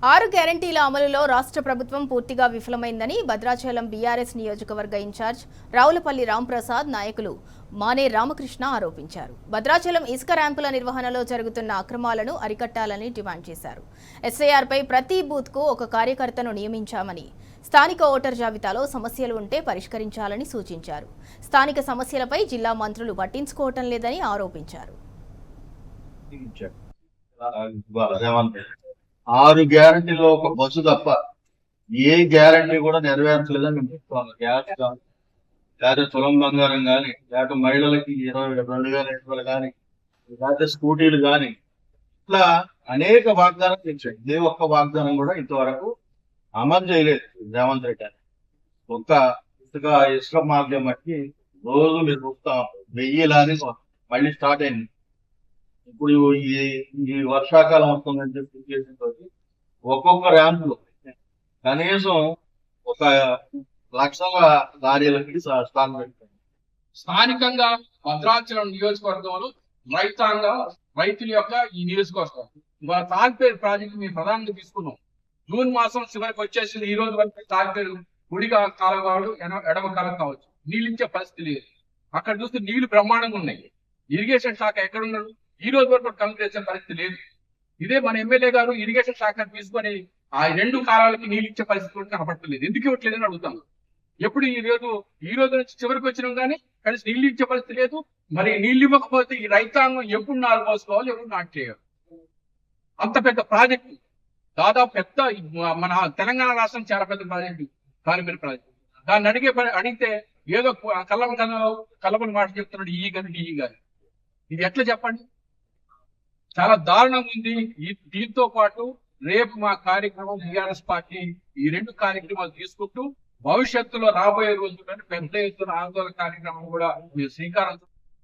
6 గ్యారంటీల అమలులో రాష్ట్ర ప్రభుత్వం పూర్తిగా విఫలమైందని భద్రాచలం బీఆర్ఎస్ నియోజకవర్గ ఇన్ఛార్జ్ రావులపల్లి రాంప్రసాద్ నాయకులు మానే రామకృష్ణ ఆరోపించారు. భద్రాచలం ఇసుక ర్యాంపుల నిర్వహణలో జరుగుతున్న అక్రమాలను అరికట్టాలని డిమాండ్ చేశారు. ఎస్ఐఆర్పై ప్రతి బూత్కు ఒక కార్యకర్తను నియమించామని, స్థానిక ఓటర్ జాబితాలో సమస్యలు ఉంటే పరిష్కరించాలని సూచించారు. స్థానిక సమస్యలపై జిల్లా మంత్రులు పట్టించుకోవటం లేదని ఆరోపించారు. 6 గ్యారంటీలో ఒక బస్సు తప్ప ఏ గ్యారంటీ కూడా నెరవేర్చలేదని చెప్తాను. గ్యాస్ కానీ, లేకపోతే తులం బంగారం కానీ, లేకపోతే మహిళలకి 22,000 కానీ, లేకపోతే స్కూటీలు కానీ, ఇట్లా అనేక వాగ్దానాలు తెచ్చాయి. ఇదే ఒక్క వాగ్దానం కూడా ఇంతవరకు అమలు చేయలేదు రేవంత్ రెడ్డి అని. ఇసుక మార్గం బట్టి రోజు మీరు చూస్తాం 1000 అని మళ్ళీ స్టార్ట్ అయింది. ఇప్పుడు ఈ వర్షాకాలం వస్తుందని చెప్పి ఒక్కొక్క ర్యాంపులో కనీసం 1,00,000 లారీలకి స్టాక్ పెట్టారు. స్థానికంగా భద్రాచలం నియోజకవర్గంలో రైతుల యొక్క ఈ నియోజకవర్గం తాల్పేరు ప్రాజెక్టు మేము ప్రధానంగా తీసుకున్నాం. జూన్ మాసం చివరికి వచ్చేసింది. ఈ రోజు వరకు తాల్పేరు కుడిగా కాలం కావచ్చు, ఎడమ కాలం కావచ్చు, నీళ్ళు ఇచ్చే పరిస్థితి లేదు. అక్కడ చూస్తే నీళ్లు బ్రహ్మాండంగా ఉన్నాయి. ఇరిగేషన్ శాఖ ఎక్కడ ఉన్నారు? ఈ రోజు వరకు కంప్లీట్ చేసే పరిస్థితి లేదు. ఇదే మన ఎమ్మెల్యే గారు ఇరిగేషన్ శాఖ తీసుకొని ఆ 2 కాలాలకి నీళ్ళు ఇచ్చే పరిస్థితి కూడా కనపడలేదు. ఎందుకు ఇవ్వట్లేదని అడుగుతాం. ఎప్పుడు ఈ రోజు నుంచి చివరికి వచ్చినాం కానీ కనీసం నీళ్ళు ఇచ్చే పరిస్థితి లేదు. మరి నీళ్ళు ఇవ్వకపోతే ఈ రైతాంగం ఎప్పుడు నారు పోసుకోవాలి, ఎప్పుడు నాటు చేయాలి? అంత పెద్ద ప్రాజెక్టు, దాదాపు పెద్ద మన తెలంగాణ రాష్ట్రం చాలా పెద్ద ప్రాజెక్టు, కాళేశ్వరం ప్రాజెక్టు. దాన్ని అడిగితే ఏదో కలపని మాట చెప్తున్నాడు, ఈ గాని ఇది ఎట్లా చెప్పండి? చాలా దారుణంగా ఉంది. దీంతో పాటు రేపు మా కార్యక్రమం బీఆర్ఎస్ పార్టీ ఈ 2 కార్యక్రమాలు తీసుకుంటూ భవిష్యత్తులో రాబోయే రోజుల్లో పెద్ద ఎత్తున ఆందోళన కార్యక్రమం కూడా మీరు శ్రీకారం